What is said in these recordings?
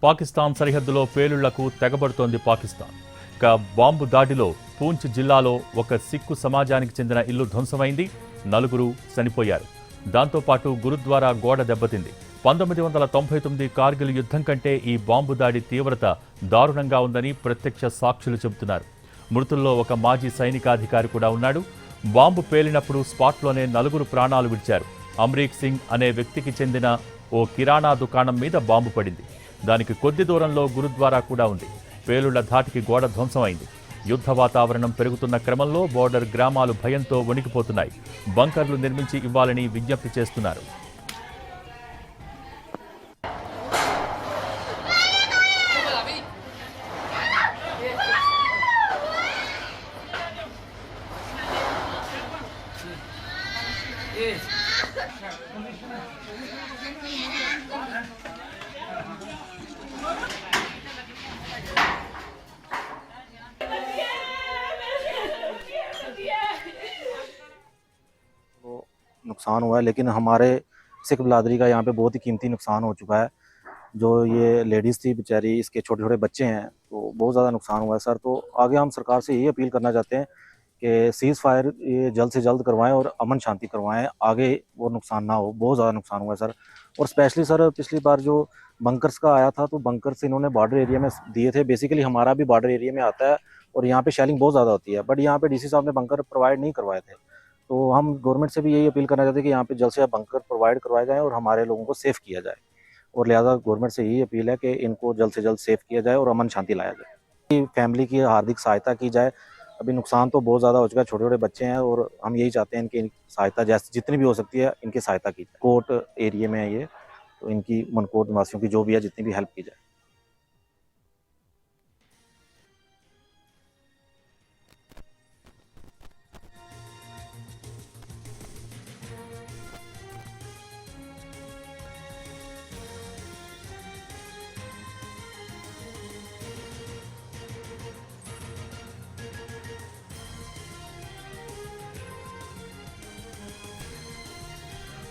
పాకిస్తాన్ సరిహద్దులో పేలుళ్లకు తెగబడుతోంది పాకిస్తాన్. ఇక బాంబు దాడిలో పూంచ్ జిల్లాలో ఒక సిక్కు సమాజానికి చెందిన ఇల్లు ధ్వంసమైంది. 4 చనిపోయారు. దాంతోపాటు గురుద్వారా గోడ దెబ్బతింది. 1999 కార్గిల్ యుద్ధం కంటే ఈ బాంబు దాడి తీవ్రత దారుణంగా ఉందని ప్రత్యక్ష సాక్షులు చెబుతున్నారు. మృతుల్లో ఒక మాజీ సైనికాధికారి కూడా ఉన్నాడు. బాంబు పేలినప్పుడు స్పాట్లోనే 4 ప్రాణాలు విడిచారు. అమ్రీక్ సింగ్ అనే వ్యక్తికి చెందిన ఓ కిరాణా దుకాణం మీద బాంబు పడింది. దానికి కొద్ది దూరంలో గురుద్వారా కూడా ఉంది. పేలుళ్ల ధాటికి గోడ ధ్వంసమైంది. యుద్ధ వాతావరణం పెరుగుతున్న క్రమంలో బోర్డర్ గ్రామాలు భయంతో వణికిపోతున్నాయి. బంకర్లు నిర్మించి ఇవ్వాలని విజ్ఞప్తి చేస్తున్నారు. नुकसान हुआ है, लेकिन हमारे सिख बिरादरी का यहाँ पे बहुत ही कीमती नुकसान हो चुका है। जो ये लेडीज़ थी बेचारी, इसके छोटे छोटे बच्चे हैं, तो बहुत ज़्यादा नुकसान हुआ है सर। तो आगे हम सरकार से यही अपील करना चाहते हैं कि सीज़ फायर ये जल्द से जल्द करवाएं और अमन शांति करवाएं, आगे वो नुकसान ना हो। बहुत ज़्यादा नुकसान हुआ है सर। और स्पेशली सर पिछली बार जो बंकर्स का आया था, तो बंकर्स इन्होंने बॉर्डर एरिया में दिए थे। बेसिकली हमारा भी बॉर्डर एरिया में आता है और यहाँ पे शेलिंग बहुत ज़्यादा होती है, बट यहाँ पे डीसी साहब ने बंकर प्रोवाइड नहीं करवाए थे। तो हम गवर्नमेंट से भी यही अपील करना चाहते हैं कि यहाँ पे जल्द से जल्द बंकर प्रोवाइड करवाए जाएँ और हमारे लोगों को सेफ़ किया जाए। और लिहाजा गवर्नमेंट से यही अपील है कि इनको जल्द से जल्द सेफ़ किया जाए और अमन शांति लाया जाए। फैमिली की हार्दिक सहायता की जाए। अभी नुकसान तो बहुत ज़्यादा हो चुका है, छोटे छोटे बच्चे हैं, और हम यही चाहते हैं इनकी सहायता जैसे जितनी भी हो सकती है इनकी सहायता की जाए। कोट एरिया में है ये, तो इनकी मनकोट निवासियों की जो भी है जितनी भी हेल्प की जाए।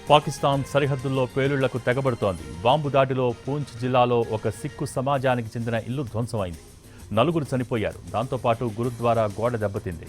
పాకిస్తాన్ సరిహద్దుల్లో పేలుళ్లకు తెగబడుతోంది. బాంబు దాడిలో పూంచ్ జిల్లాలో ఒక సిక్కు సమాజానికి చెందిన ఇల్లు ధ్వంసమైంది. 4 చనిపోయారు. దాంతోపాటు గురుద్వారా గోడ దెబ్బతింది.